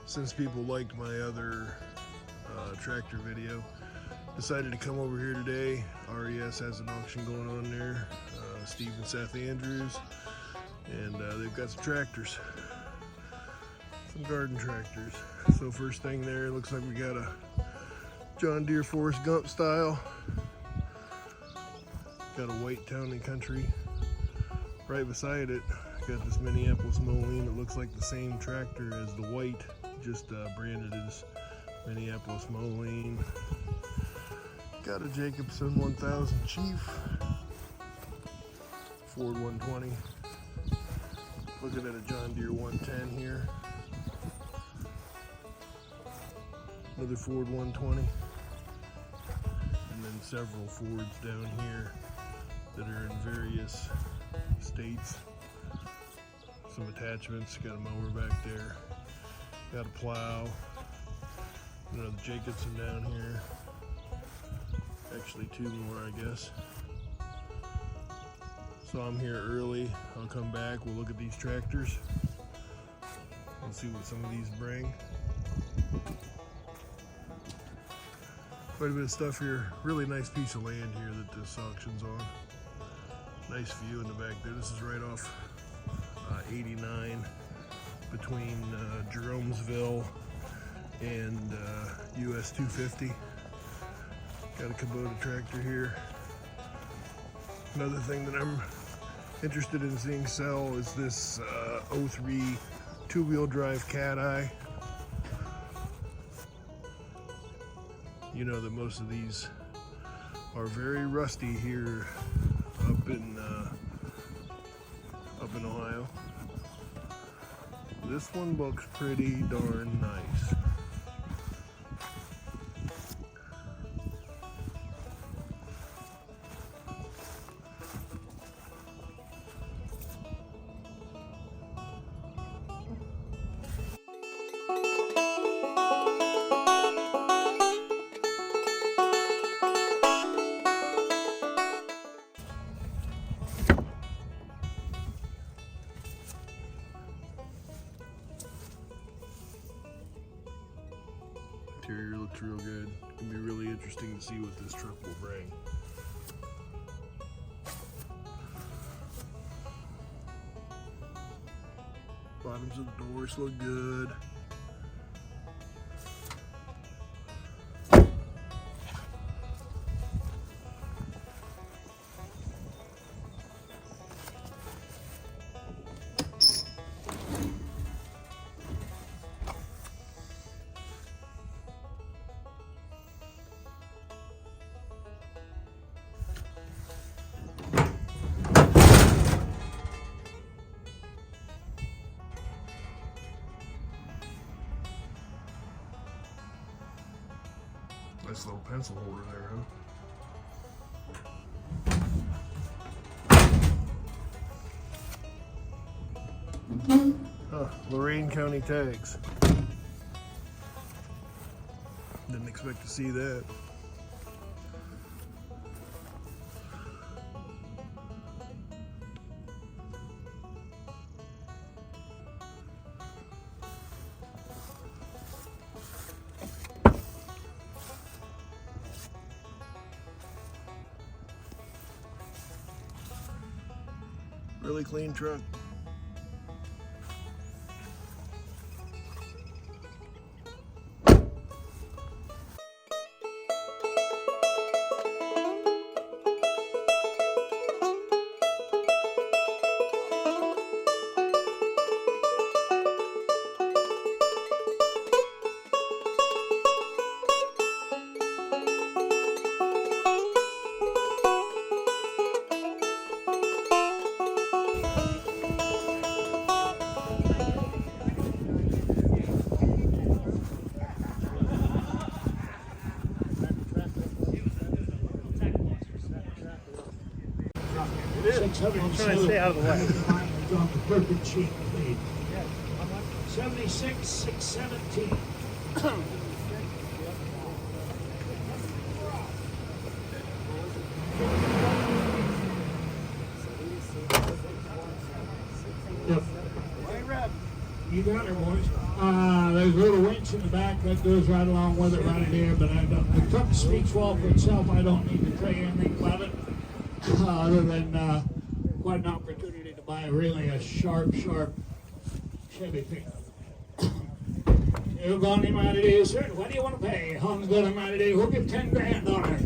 Since people liked my other tractor video, decided to come over here today. RES has an auction going on there, Steve and Seth Andrews, and they've got some tractors, some garden tractors. So first thing there, looks like we got a John Deere Forrest Gump style, got a white Town and Country. Right beside it, got this Minneapolis Moline. It looks like the same tractor as the white, just branded as Minneapolis Moline. Got a Jacobson 1000 Chief, Ford 120. Looking at a John Deere 110 here. Another Ford 120. And then several Fords down here that are in various states. Some attachments, got a mower back there, got a plow, another Jacobson down here, actually two more I guess. So I'm here early, I'll come back, we'll look at these tractors and see what some of these bring. Quite a bit of stuff here, really nice piece of land here that this auction's on. Nice view in the back there. This is right off 89 between Jeromesville and US 250. Got a Kubota tractor here. Another thing that I'm interested in seeing sell is this 03 two-wheel drive Cateye. You know that most of these are very rusty here up in Ohio. This one looks pretty darn nice. Interior looks real good. It's gonna be really interesting to see what this truck will bring. Bottoms of the doors look good. Nice little pencil holder there, huh? Huh, Lorain County tags. Didn't expect to see that. Really clean truck. I'm trying to stay out of the way. On the perfect sheet lead. 76,617. You got her, boys. There's a little winch in the back that goes right along with it right there, but the truck speaks well for itself. I don't need to tell you anything about it, other than quite an opportunity to buy really a sharp Chevy pickup. You're going to mind it, sir. What do you want to pay? I'm going to mind it. We'll give 10 grand on her.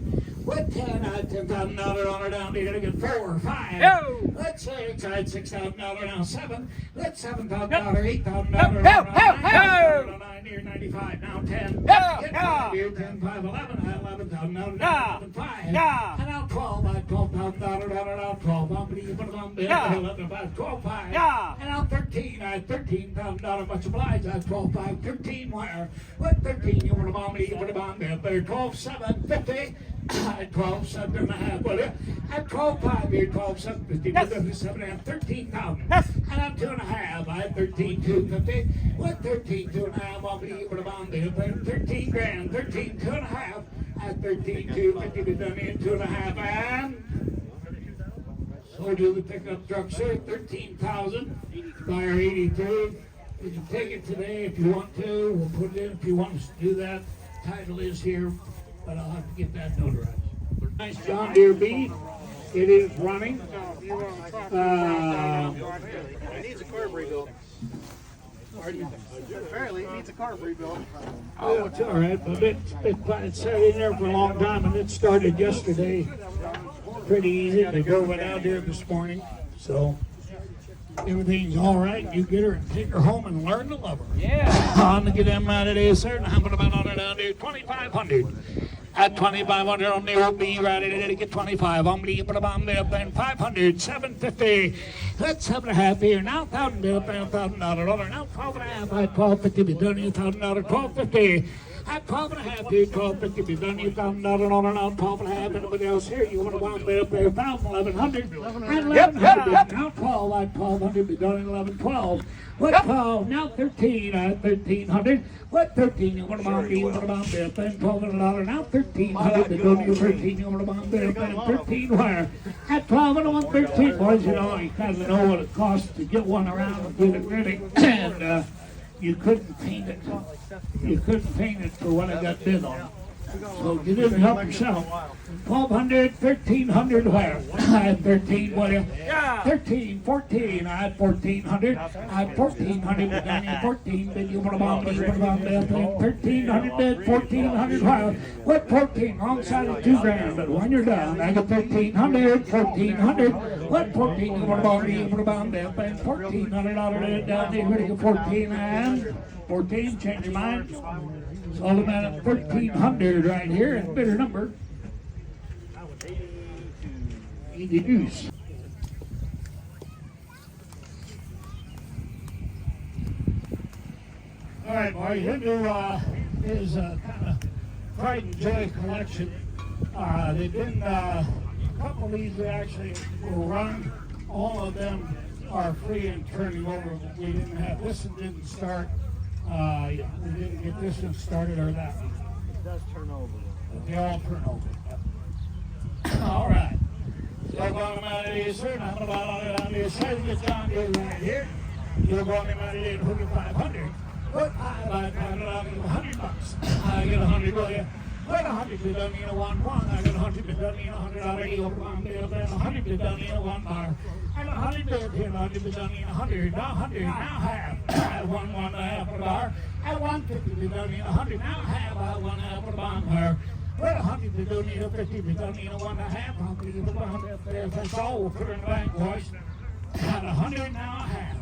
What $10,000 on her down there to get 4 or 5. Yo! Let's say it's $6,000 now 7. Let's $7,000, $8,000 on 9 here 95 now 10. Get 5 here 10, 5, 11, $11,000 now 11, 5. And now 12, $12,000 now 12. I'm going to put it on there 11, 5, 12, 5. And now 13, $13,000 much obliged. That's 12, 5, 13 wire. What 13 you want to bomb me? You put it on there 12, 7, 50. At 12, 7 and a half, will you? At 12, 5 here, 12, 7, 50, 7 and a half, 13,000. And I'm 2 and a half, I had 13, 250. What 13, 2 and a half, I'll be able to bond there. 13 grand, 13, 2 and a half. At 13, 250, be done in 2 and a half. And so do the pickup truck, sir, 13,000. Buyer 83. You can take it today if you want to. We'll put it in if you want us to do that. Title is here. But I'll have to get that notarized. Nice John Deere B. It is running. It needs a carb rebuild. Apparently, it needs a carb rebuild. Oh, it's all right, but it's sat in there for a long time, and it started yesterday. Pretty easy. They drove it out there this morning, so everything's all right. You get her and take her home and learn to love her. Yeah. On to get them out of there, sir. How about on her down there? 2,500. At 2,500 on the old B, right in to get 25. I'm going to put them on there, then 500, 750. That's 7.5 here. Now $1,000 bill, $1,000. Now 12.5. At 12.50, be done here. $1,000, 12.50. At 12.5 here, 12.50, be done here. $1,000 on her now, 12.5. Anybody else here? You want to wind me up there? 1,100. And 1,100. Now 12. At 1,200, be done in 11.12. What 12? Now 13. At 1,300. What 13? You want to bomb me? You want to bomb me up? Then $1,200. Now 1,300. Be done here. 13. You want to bomb me up? Then 13 wire. At 12 and 113. Boys, you know, you kind of know what it costs to get one around and get it ready. And you couldn't paint it. You couldn't paint it for what I got bid on. So you didn't help yourself. 1,200, 1,300 where? I had 13, what you? 13, 14, I had 1,400. I had 1,400 with Danny, 14 bid. You want to bomb me? You want to bomb me? 1,300 bid, 1,400 where? What 14? Wrong side of 2 grand, but when you're done, I got 1,500, 1,400. What 14? You want to bomb me? You want to bomb me? $1,400 down there, ready to 14 and 14, change your mind. So I'm at 1,300 right here, and bigger number. 82. All right, boys, into is kind of pride and joy collection. They've been a couple of these that actually will run. All of them are free and turning over. We didn't have this one didn't start. We didn't get this one started or that one. It does turn over. But they all turn over. All right. So I'm going to out of here, sir. I'm about on it on this side. Get down here right here. You're going to out of here and hook it 500. But I got $100. I get 100 will you? Well, 100 to done in a 1-1. I got 100 to done in a 100 already over on there. Then 100 to done in a 1 bar. I got 100 to here, 100 to done in a 100. Now 100, now half. At 1 half a bar. At 150 to done in a 100. Now half. At 1 half a bar. Well, 100 to done in a 50 to done in a 1 1/2. 100 to 100 up there. That's all. We'll put it in the bank, boys. At 100 now half.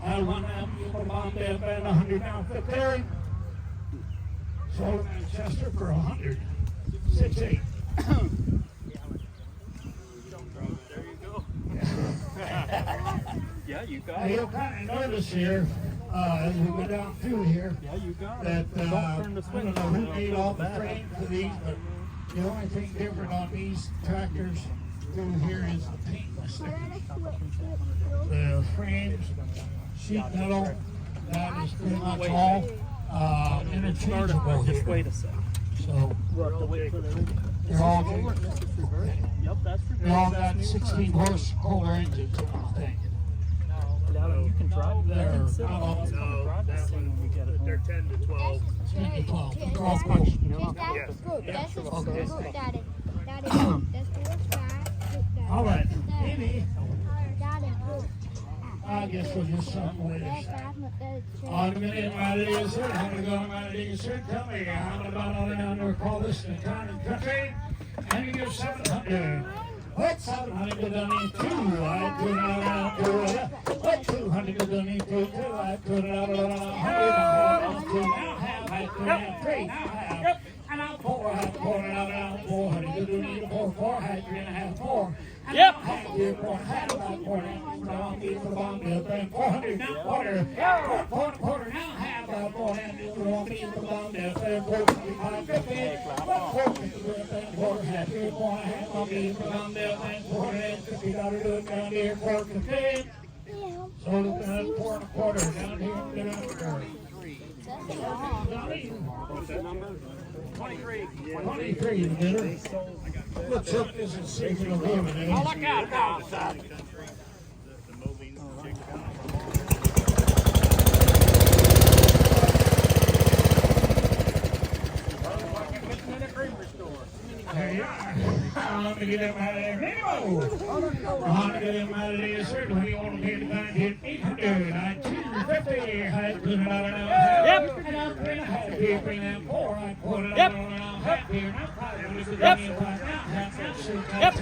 At 1 half. You put a bomb there. At 100 now 50. Sold Manchester for 100. 6.8. There you go. Yeah, you got Now, it. you'll kind of notice here, as we go down through here, Yeah, you got that it. Don't turn the I swing. don't know who made all the frames for these, but the only thing different on these tractors through here is the paint mistake. The frames, sheet metal, that is pretty much all interchangeable Just here. wait a second. So We'll have to wait for the. they're all Yep, that's for they all got 16 horse Kohler engines on the thing. You can drive that. They're Sit on it. all- Drive That one, they're 10 to 12. 10 to 12. That's Golf good. course. That's good. That's good, Daddy. Daddy, that's good. Daddy. All right. Amy, Daddy, good. I guess we'll just something with this. I'm going to invite you, sir. I'm going to go invite you, sir. Tell me how about all down there, call this the town and country. And you give 700. What 700 to donate to? I put it out to what 200 to donate to? I put it out to 100. Now have I put out 3. Now have. And I'm 4. I put it out 400 to donate to 4. I had 3.5 4. Yep. Here, 4.5. 400 now quarter. 4 now half. 400 for bomb there. 4.50. 4 half. 4.5 on me for bomb there. $450 to it down here. 4.50. So look at 4 1/4 down here. What's that number? 23. 23 the bidder. Let's hope this is seasonal women. Oh, look out now. There you are. I'm going to get him out of there. Nemo! I'm going to get him out of there. Certainly, you want to get him out of here. 800. I 250. I put it out now. Yep. And I'm 3.5 here. 3.4. I put it out now. Half here. Now 500. Yep. Yep.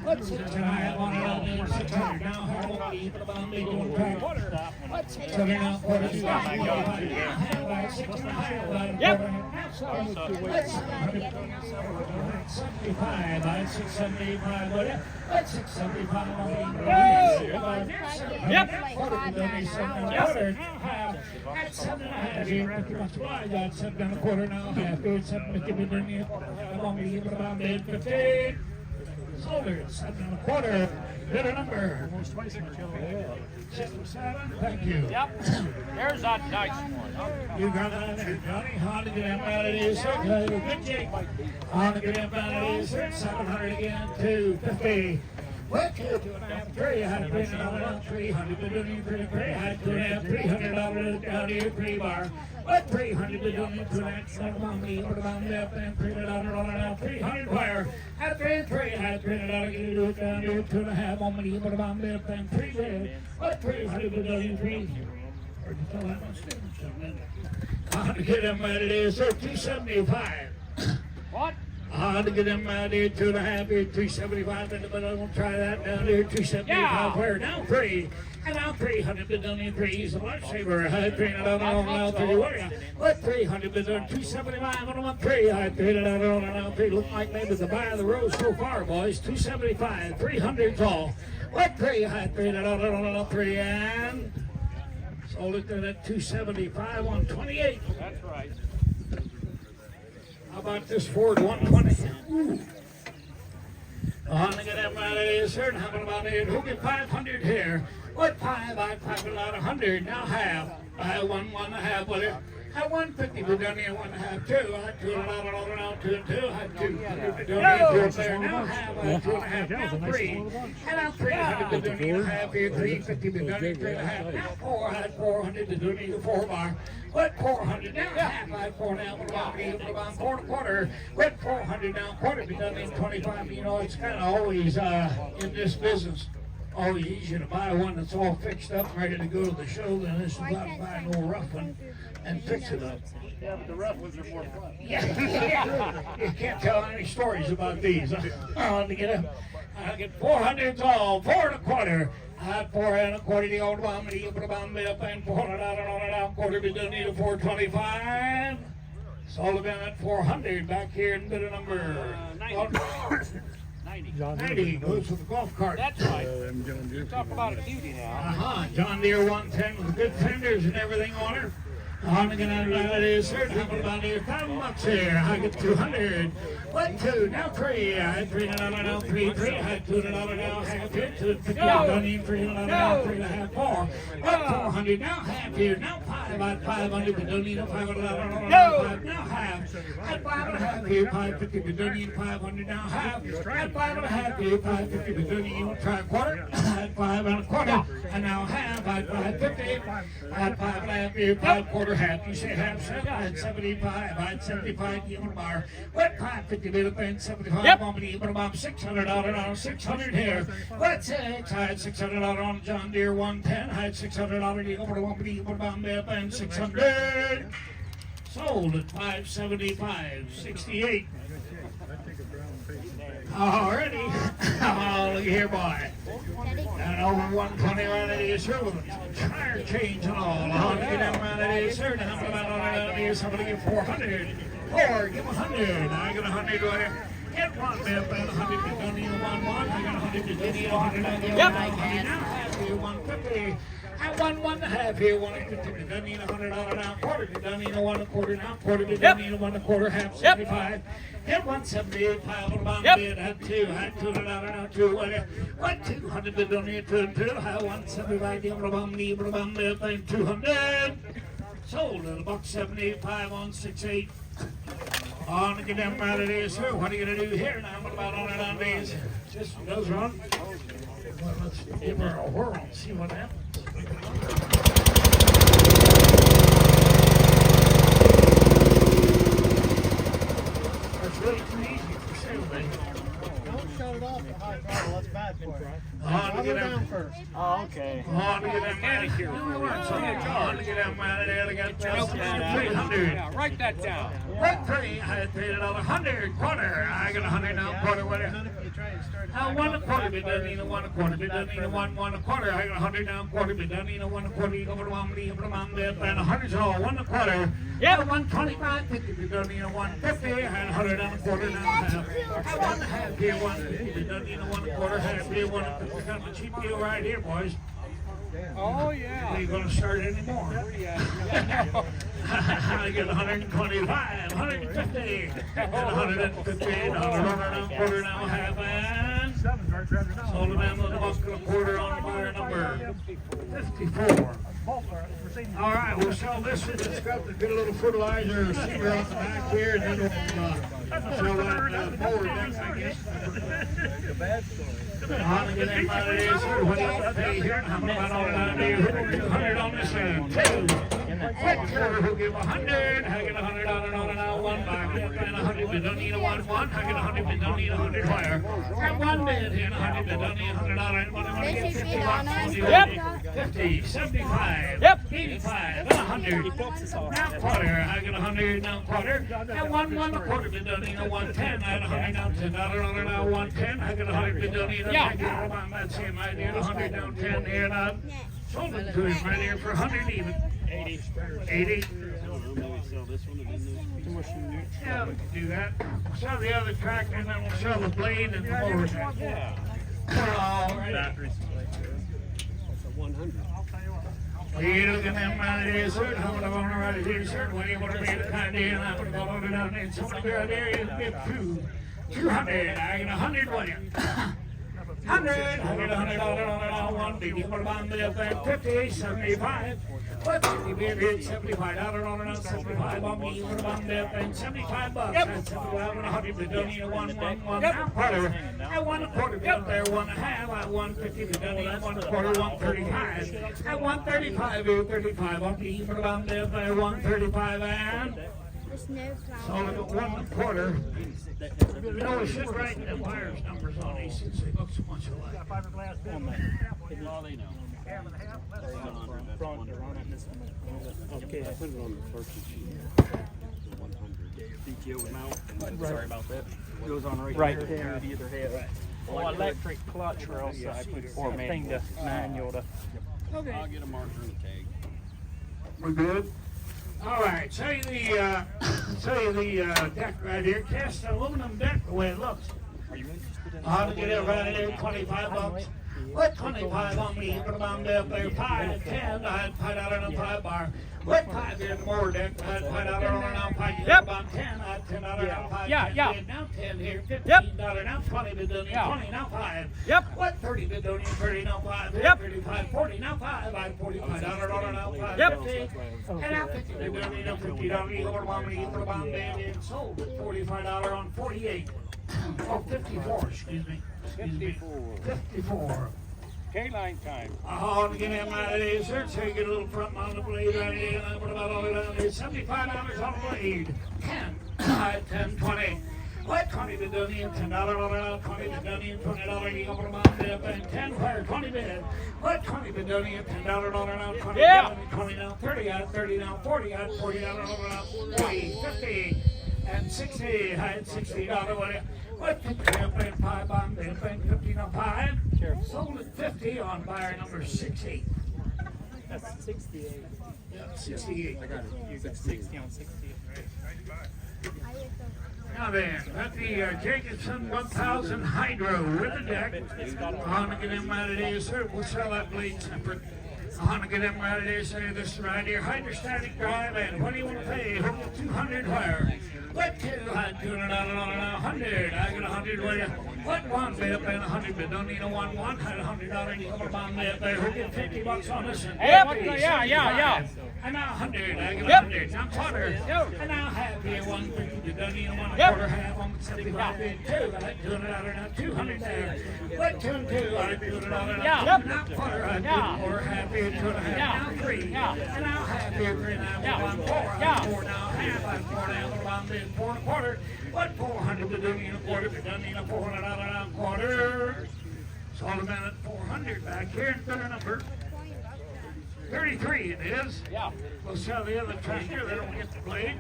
Let's see. I have on it out there. 600. Now, how will we put on me doing track? Let's see. So now, what is that? Now, have I 6.5. Yep. Let's 75, I 675, but that's 675. Yep. That's 7.5 here after a slide. That's 7.25 now. Half good, 7.50 bring me along me about mid 15. Sold 7.25. Bid a number. 67. Thank you. Yep. There's that nice one. You got that there, Johnny. How to get him out of this? Good Jake. How to get him out of this? 700 again. 250. What? 2.5, 3. I had to bring it on 300. Been doing 3. I had 2.5, $300 down here. 3 bar. What 300 to doing it to that? Son on me. Put it on left and $300 on it now. 300 wire. At 3. I had $300. Get it do it down here. 2.5 on me. Put it on left and 3 red. What 300 to doing 3? Or you tell that much difference. How to get him out of there, sir? 275. What? How to get him out of here? 2.5 here, 275. But I won't try that down there. 275. Yeah. Where? Down 3. And now 300 been done in 3. He's a lifesaver. I had 300 on now 3. What 300 been done? 275 on 1 3. I had 300 on now 3. Look like maybe the buy of the road so far, boys. 275. 300's all. What 3? I had 300 on 3. And sold it to that 275 on 28. That's right. How about this Ford 120? I'm gonna get that out of here, sir. How about it? Who get 500 here? What 5? I 5 out 100. Now half. I have 1.5 with it. I 150. We're done here 1.5, 2. I 2 out now 2 and 2. I 2. There now half. I 2.5. Now 3. And now 300 to do me half here. 350 to do me 3.5. Now 4. I had 400 to do me the 4 bar. What 400 now? Half I 4 now. What about me? What about 4 1/4? What 400 now? Quarter be done in 25. You know, it's kind of always in this business. Always easier to buy one that's all fixed up, ready to go to the show than this is about buying an old rough one and fix it up. Yeah, but the rough ones are more fun. Yeah. You can't tell any stories about these. I'll get 400's all, 4 1/4. I had 4 1/4 the old one, the bomb made up and 400 out and on it out. Quarter be done need a 425. Sullivan at 400 back here in bit of number 90 goes with the golf cart. That's right. Talk about a beauty now. John Deere 110 with good fenders and everything on her. I'm going to is sir. How about here? $5 here. I get 200. 1, 2, now 3. I had $3 now 3. I had $2 now half here. 250. $3 now 3.5 4. 400 now half here. Now 5. I had 500. We don't need a $500 now. Now half. I had 5.5 here. 550. We don't need 500 now half. I had 5.5 here. 550. We don't need even try a quarter. I had 5 1/4. And now half, I'd 550. I'd 5 and a half, you 5 quarter half. You say half, seven, I'd 75. I'd 75, give it a bar. What 550 bid up in 75? I'm gonna give it about $600 on 600 here. What's it? I had $600 on John Deere 110. I had $600 give it about 600. Sold at 575, 68. Already. Oh, look here, boy. And over 120 right at his here with a tire change and all. 100 down right at his here. Now I'm about on it out here. Somebody give 400. Or give 100. I got 100 right here. Get one bit, and 100 to don't need a 1-1. I got 100 to didn't need 100 on the other. Now half here, 150. I won 1 1/2 here, 150. Doesn't need $100 now. Quarter. Doesn't need a 1 1/4 now. Quarter. Doesn't need a 1 1/4. Half 75. Hit 178. Pile on bomb bid. Had 2. Had $200 now. 2. What 200 bid? Don't need 2 and 2. Had 175. Give a bomb. Need a bomb bid. Thing 200. Sold at $175 on 68. On to get them out of this here. What are you gonna do here now? What about on it on these? Just goes on. Well, let's give her a whirl and see what happens. That's really too easy for sale, Don't shut it off the high throttle, that's bad for you. On to get them first. Oh, okay. On to get them out of here. On to get them out of there. They got 300. Yeah, write that down. Right 3, I paid it on 100 quarter. I got 100 now quarter. What? Now 1 1/4 bid doesn't need a 1 1/4 bid doesn't need a 1 1/4. I got 100 down quarter bid doesn't need a 1 1/4. You go over to 1 bid and 100's all 1 1/4. Yeah, 125 50 bid doesn't need a 150. I had 100 down quarter now. I 1 1/2 here 150 bid doesn't need a 1 1/4. Half here 150. Kind of a cheap deal right here, boys. Oh, yeah. Are you going to start anymore? I get 125, 150, and 150, $1 now, half, and sold them in with a buck and a quarter on buyer number 54. All right, we'll sell this one. It's got to get a little fertilizer seeder on the back here, and then we'll sell that mower next, I guess. On to get them out of this here. What do you pay here? How much on here? 100 on this end. 2. Quick quarter who give 100. I get $100 on it now. 1 back. And 100 bid. Don't need a 1 1. I get 100 bid. Don't need 100 higher. Got 1 bid here. 100 bid. Don't need $100. And They should be 50 on bucks. us. Yep. 50, 75, 85, 100. Now quarter. I get 100 now quarter. And 1 1 1/4 bid. Don't need a 110. I had 100 now $10 on it now. 110. I get 100 bid. Don't need a that same idea. 100 down 10 here now. Sold it to him right here for 100 even. 80. 80. Yeah, we can do that. We'll sell the other tractor and then we'll sell the blade and the mower. Yeah. All right. You look at them right there, sir. I'm going to right here, sir. When you want to be the kind of deal, I'm going to go over down there. And somebody there, you get 200. I get 100 with you. 100. I get $100 on it all. 1 big. You put them on the other 50, 75. What 50 bid hit? $75 on it on 75. On me, you put them on the other 75 bucks. That's 75 and 100. But don't need a 1 1 now quarter. I 1 1/4 bid up there. 1 1/2. I 150. But don't need a 1 1/4. 135. I 135 here. 35. On me, you put them on the other 135 and. There's no So flour. look at 1 1/4. You know, we should write the buyer's numbers on these since they look so much alike. Well, they know. Okay, I put it on the first sheet. 100. DTO with mount. Sorry about that. Goes on right there. The other head. Oh, electric clutch or else I put thing to manual to. Okay. I'll get a marker and a tag. We're good? All right, show you the deck right here. Cast aluminum deck the way it looks. Are you interested in How to get it right there, 25 bucks. What 25 on me? Put them on up there, 5, 10. I had $5 on a 5 bar. What 5 here in the mower deck? I had $5 on an out 5. Yep. About 10. I had $10 on 5. Yeah. Now 10 here, $15. Now 20 bid done. 20 now 5. Yep. What 30 bid done? 30 now 5. Yep. 35, 40 now 5. I had $45 on an out 5. Yep. 50. And now 50 bid done. $50. You order one, you put a bomb band in. Sold at $45 on 48. Oh, 54. Excuse me. 54. K-line time. Oh, to get him out of there, sir. So you get a little front on the blade right here, and I put about all the way down there. $75 on the blade. 10, 10, 20. What? 20 to Dunny and $10 on 20 to Dunny and $20. You open them out there, and 10 fire, 20 bid. What? 20 to Dunny and $10 on out 20 Yeah. to Dunny, 20 now, 30 out, 30 now, 40 out, $40 on out, 40, 50, and 60. I had $60 with it. What? 50 up and 5 on there, 50 on 5. Sold at 50 on buyer number 60. That's 68. Yeah, 68. I got it. You got 60 on 68. Now then, got the Jacobson 1000 Hydro with the deck. On to get him out of there, sir. We'll sell that blade separate. On to get him out of there, sir. This is right here, hydrostatic drive, and what do you want to pay? 200 wire. What two? I had $200 on 100. I got 100 with you. What one bid up and 100 bid? Don't need a one. Had $100. You come on there. Who get $50 on this one? Yeah. And now 100. I got 100. Now quarter. And now half here. 150. Don't need a one. A quarter half on 75 bid. Two. I had $200 now. 200 there. What 2 and 2? I had $200 now. Now quarter. I had quarter half here. 2 and a half. Now 3. And now half here. 3 now. 1 4. I had 4 now. Half. I had 4 now. 4 and a quarter. What 400 to Dunny and a quarter? To Dunny and a $400 now quarter. So all about at 400 back here. And better number. 33 it is. Yeah. We'll sell the other tractor. They don't get the blade.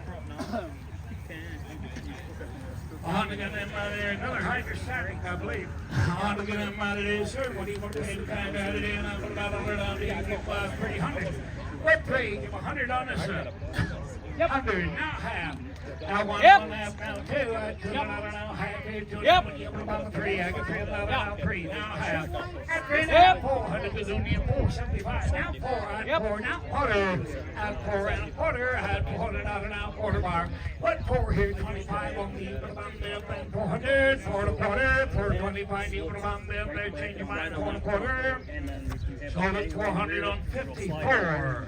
On to get them out of there. Another hydrostatic, I believe. On to get them out of there, sir. What do you want to pay the guy out of there? And I put about $100 on there. You get 300. What pay? Give 100 on this one. 100. Now half. Now one half. Now 2. I had $200 now half. You put about 3. I got $300 now 3. Now half. At 3 now 400 to do me 475. Now 4. I had 4. Now quarter. I had 4 and a quarter. I had $400 now quarter bar. What 4 here? 25 on me. Put about there. 400. 4 and a quarter. 425. You put about there. Change your mind. 4 and a quarter. Sold at 400 on 54.